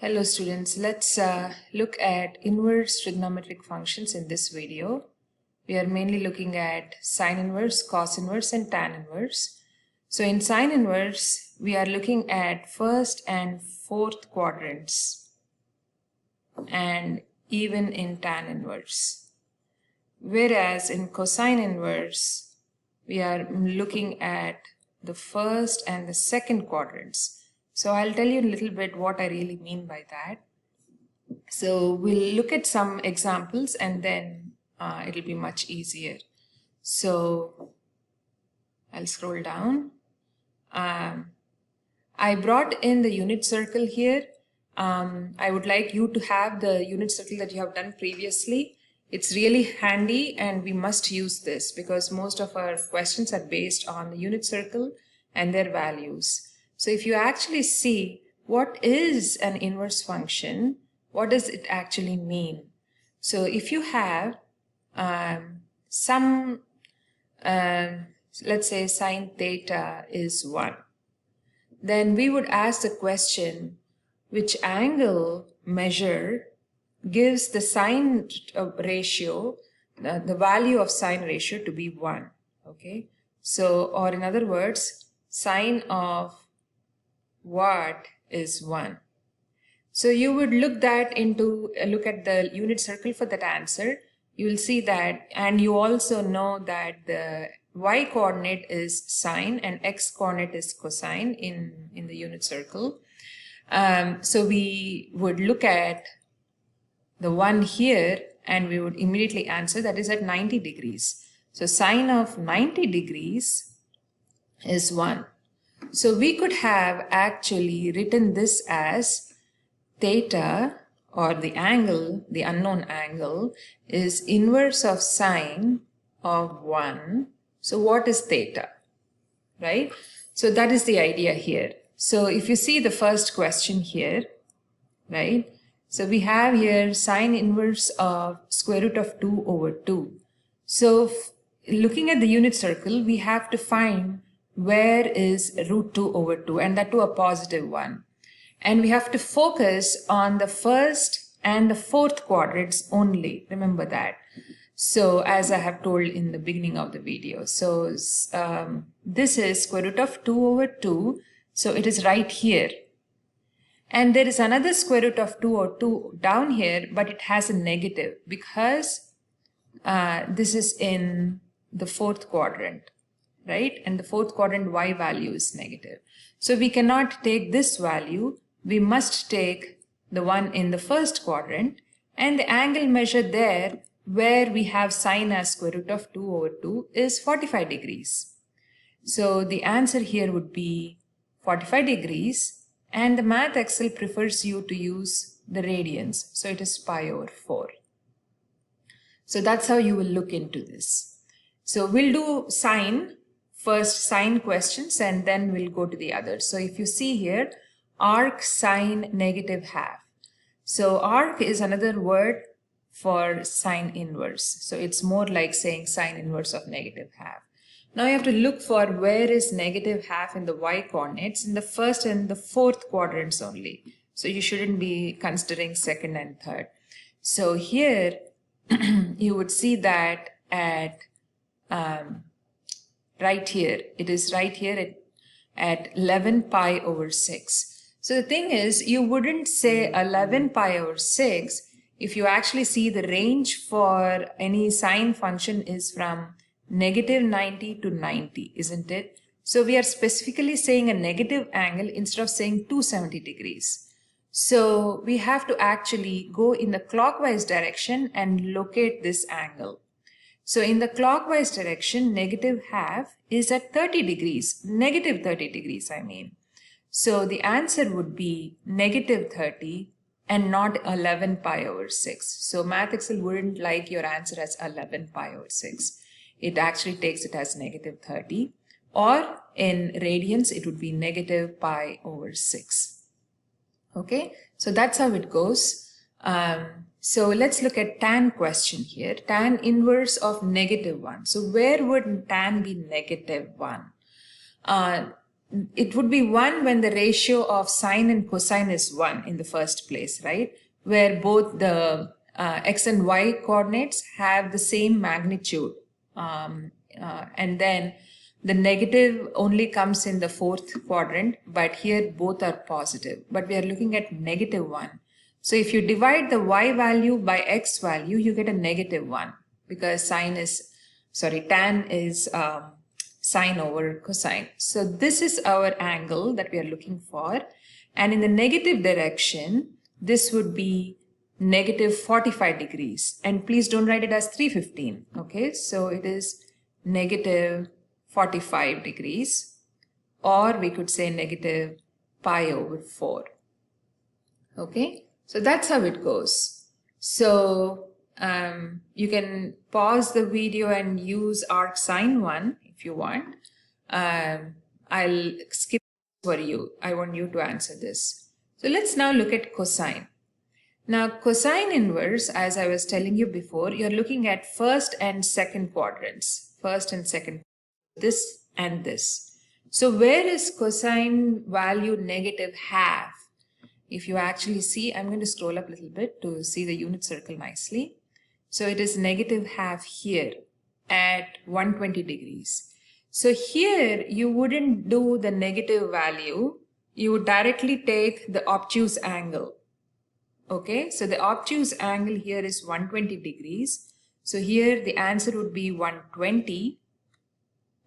Hello students, let's look at inverse trigonometric functions in this video. We are mainly looking at sine inverse, cos inverse and tan inverse. So in sine inverse, we are looking at first and fourth quadrants and even in tan inverse. Whereas in cosine inverse, we are looking at the first and the second quadrants. So I'll tell you a little bit what I really mean by that. So we'll look at some examples and then it'll be much easier. So I'll scroll down. I brought in the unit circle here. I would like you to have the unit circle that you have done previously. It's really handy and we must use this because most of our questions are based on the unit circle and their values. So if you actually see what is an inverse function, what does it actually mean? So if you have let's say sine theta is 1, then we would ask the question, which angle measure gives the sine ratio, the value of sine ratio to be 1, okay? So, or in other words, sine of what is 1. So you would look at the unit circle for that answer. You will see that, and you also know that the y coordinate is sine and x coordinate is cosine in the unit circle. So we would look at the one here and we would immediately answer that is at 90 degrees. So sine of 90 degrees is 1. So we could have actually written this as theta, or the angle, the unknown angle, is inverse of sine of 1. So what is theta, right? So that is the idea here. So if you see the first question here, right? So we have here sine inverse of square root of 2 over 2. So looking at the unit circle, we have to find where is root 2 over 2, and that to a positive one. And we have to focus on the first and the fourth quadrants only. Remember that. So as I have told in the beginning of the video. So this is square root of 2 over 2. So it is right here. And there is another square root of 2 over 2 down here, but it has a negative because this is in the fourth quadrant, right? And the fourth quadrant y value is negative. So we cannot take this value. We must take the one in the first quadrant, and the angle measured there where we have sine as square root of 2 over 2 is 45 degrees. So the answer here would be 45 degrees, and the math excel prefers you to use the radians. So it is pi over 4. So that's how you will look into this. So we'll do sine, first sine questions, and then we'll go to the others. So if you see here, arc sine negative half. So arc is another word for sine inverse. So it's more like saying sine inverse of negative half. Now you have to look for where is negative half in the y coordinates in the first and the fourth quadrants only. So you shouldn't be considering second and third. So here you would see that at right here, it is right here at 11 pi over 6. So the thing is, you wouldn't say 11 pi over 6 if you actually see the range for any sine function is from negative 90 to 90, isn't it? So we are specifically saying a negative angle instead of saying 270 degrees. So we have to actually go in the clockwise direction and locate this angle. So in the clockwise direction, negative half is at 30 degrees, negative 30 degrees, I mean. So the answer would be negative 30 and not 11 pi over 6. So Math Excel wouldn't like your answer as 11 pi over 6. It actually takes it as negative 30, or in radians, it would be negative pi over 6. Okay, so that's how it goes. So let's look at tan question here. Tan inverse of negative 1. So where would tan be negative 1? it would be 1 when the ratio of sine and cosine is 1 in the first place, right? Where both the x and y coordinates have the same magnitude. And then the negative only comes in the fourth quadrant, but here both are positive. But we are looking at -1. So if you divide the y value by x value, you get a -1 because tan is sine over cosine. So this is our angle that we are looking for. And in the negative direction, this would be -45 degrees. And please don't write it as 315. Okay, so it is -45 degrees, or we could say -pi/4. Okay, so that's how it goes. So you can pause the video and use arc sine 1 if you want. I'll skip for you. I want you to answer this. So let's now look at cosine. Now cosine inverse, as I was telling you before, you're looking at first and second quadrants. First and second, this and this. So where is cosine value -1/2? If you actually see, I'm going to scroll up a little bit to see the unit circle nicely. So it is -1/2 here at 120 degrees. So here you wouldn't do the negative value. You would directly take the obtuse angle. Okay, so the obtuse angle here is 120 degrees. So here the answer would be 120,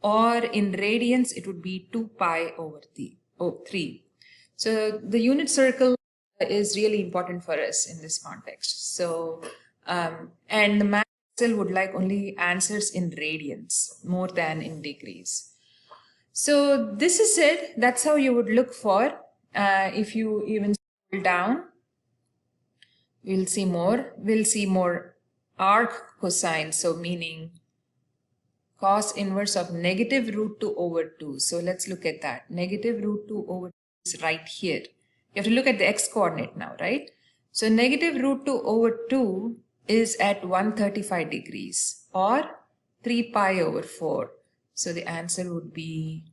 or in radians it would be 2π/3. So the unit circle is really important for us in this context. So, and the math cell would like only answers in radians more than in degrees. So this is it. That's how you would look for. If you even scroll down, we'll see more. We'll see more arc cosine. So meaning cos inverse of -√2/2. So let's look at that. -√2/2 is right here. You have to look at the x coordinate now, right? So -√2/2 is at 135 degrees, or 3π/4. So the answer would be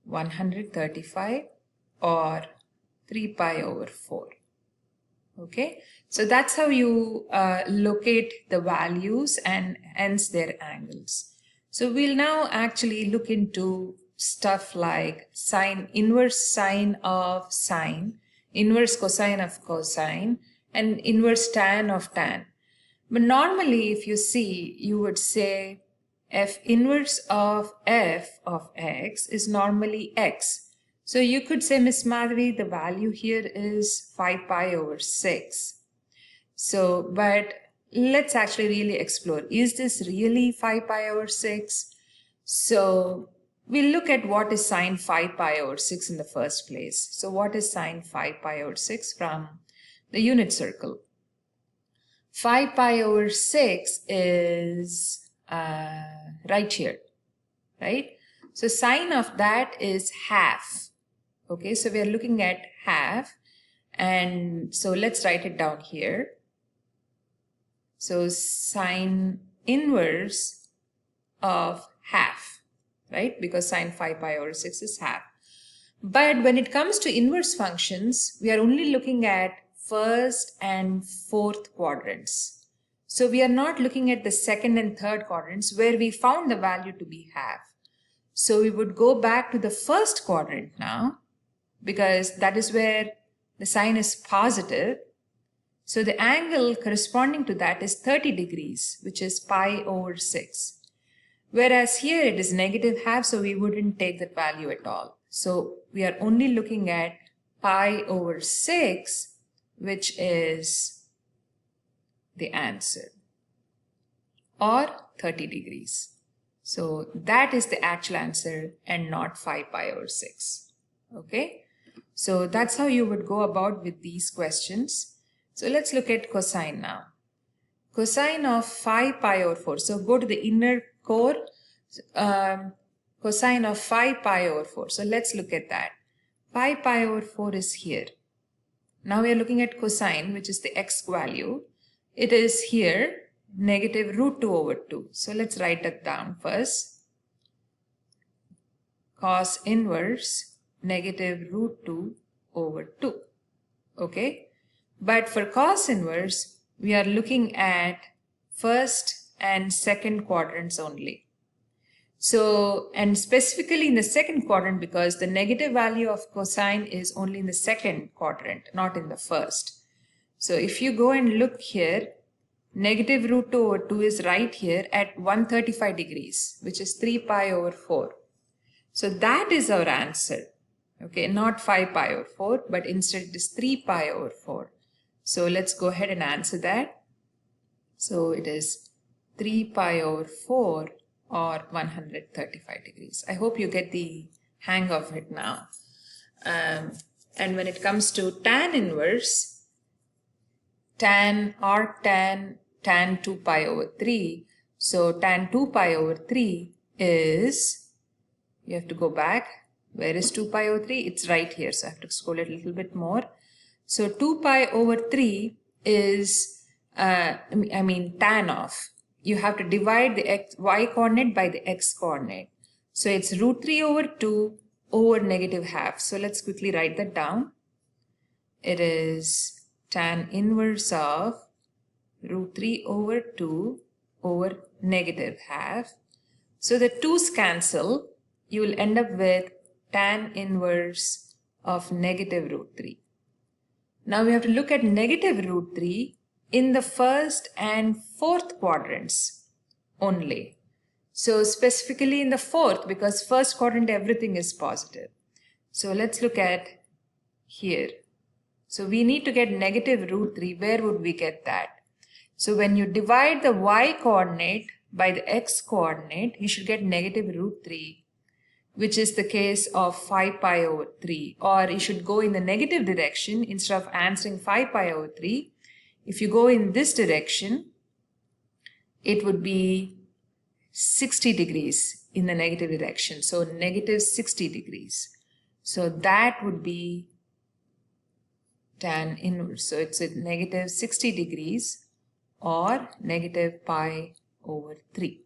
135 or 3π/4. Okay, so that's how you locate the values and hence their angles. So we'll now actually look into stuff like inverse sine of sine, inverse cosine of cosine, and inverse tan of tan. But normally if you see, you would say f inverse of f of x is normally x. So you could say, Miss Madhuri, the value here is 5π/6. So, but let's actually really explore. Is this really 5π/6? So we'll look at what is sine 5π/6 in the first place. So what is sine 5π/6 from the unit circle? 5π/6 is right here, right? So sine of that is half. Okay, so we are looking at half, and so let's write it down here. So sine inverse of half, right? Because sine 5π/6 is half. But when it comes to inverse functions, we are only looking at first and fourth quadrants. So we are not looking at the second and third quadrants where we found the value to be half. So we would go back to the first quadrant now, because that is where the sign is positive. So the angle corresponding to that is 30 degrees, which is π/6. Whereas here it is -1/2, so we wouldn't take that value at all. So we are only looking at π/6, which is the answer, or 30 degrees. So that is the actual answer and not 5π/6. Okay, so that's how you would go about with these questions. So let's look at cosine now. Cosine of 5π/4. So go to the inner core. Cosine of 5π/4. So let's look at that. 5π/4 is here. Now we are looking at cosine, which is the x value. It is here, -√2/2. So let's write that down first. cos inverse negative root 2 over 2. Okay, but for cos inverse, we are looking at first and second quadrants only. So, and specifically in the second quadrant, because the negative value of cosine is only in the second quadrant, not in the first. So if you go and look here, negative root 2 over 2 is right here at 135 degrees, which is 3 pi over 4. So that is our answer. Okay, not 5 pi over 4, but instead it is 3 pi over 4. So let's go ahead and answer that. So it is 3 pi over 4 or 135 degrees. I hope you get the hang of it now. And when it comes to tan inverse, tan 2 pi over 3. So tan 2 pi over 3 is, you have to go back. Where is 2 pi over 3? It's right here. So I have to scroll it a little bit more. So 2 pi over 3 is, tan of. You have to divide the y coordinate by the x coordinate. So it's root 3 over 2 over negative half. So let's quickly write that down. It is tan inverse of root 3 over 2 over negative half. So the 2's cancel. You will end up with tan inverse of negative root 3. Now we have to look at negative root 3 in the first and fourth quadrants only. So specifically in the fourth, because first quadrant everything is positive. So let's look at here. So we need to get negative root 3. Where would we get that? So when you divide the y coordinate by the x coordinate, you should get negative root 3, which is the case of 5 pi over 3. Or you should go in the negative direction instead of answering 5 pi over 3. If you go in this direction, it would be 60 degrees in the negative direction. So negative 60 degrees. So that would be tan inverse. So it's at negative 60 degrees or negative pi over 3.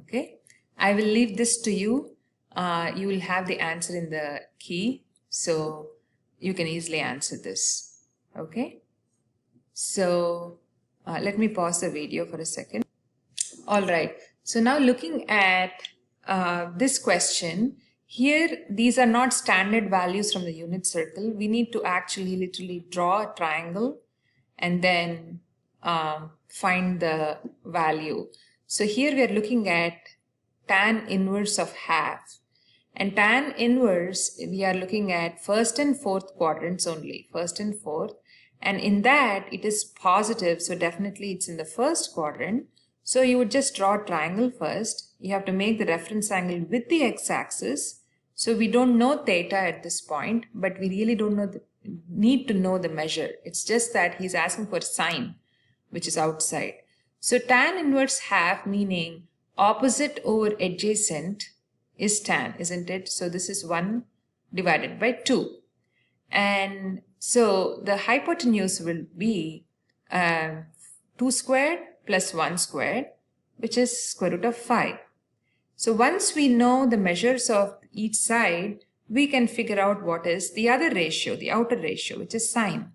Okay. I will leave this to you. You will have the answer in the key. So you can easily answer this. Okay. So let me pause the video for a second. All right. So now looking at this question, here these are not standard values from the unit circle. We need to actually literally draw a triangle and then find the value. So here we are looking at tan inverse of half. And tan inverse, we are looking at first and fourth quadrants only, first and fourth. And in that, it is positive, so definitely it's in the first quadrant. So you would just draw a triangle first. You have to make the reference angle with the x-axis. So we don't know theta at this point, but we really don't need to know the measure. It's just that he's asking for sine, which is outside. So tan inverse half, meaning opposite over adjacent, is tan, isn't it? So this is 1 divided by 2. And so the hypotenuse will be 2 squared plus 1 squared, which is square root of 5. So once we know the measures of each side, we can figure out what is the other ratio, the outer ratio, which is sine.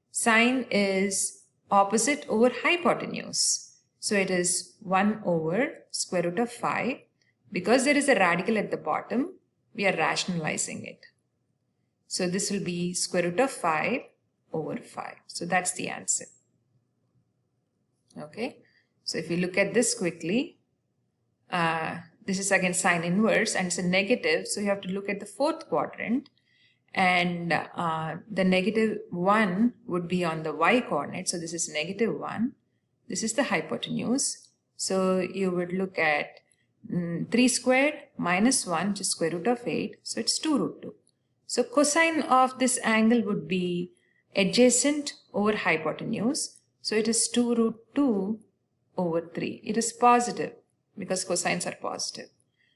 Sine is opposite over hypotenuse. So it is 1 over square root of 5. Because there is a radical at the bottom, we are rationalizing it. So this will be square root of 5 over 5. So that's the answer. Okay. So if you look at this quickly, this is again sine inverse and it's a negative. So you have to look at the fourth quadrant, and the negative 1 would be on the y coordinate. So this is negative 1. This is the hypotenuse. So you would look at 3 squared minus 1, which is square root of 8. So it's 2 root 2. So cosine of this angle would be adjacent over hypotenuse. So it is 2 root 2 over 3. It is positive because cosines are positive.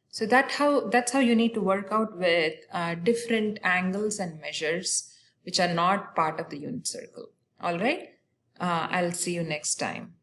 So that's how you need to work out with different angles and measures which are not part of the unit circle. All right. I'll see you next time.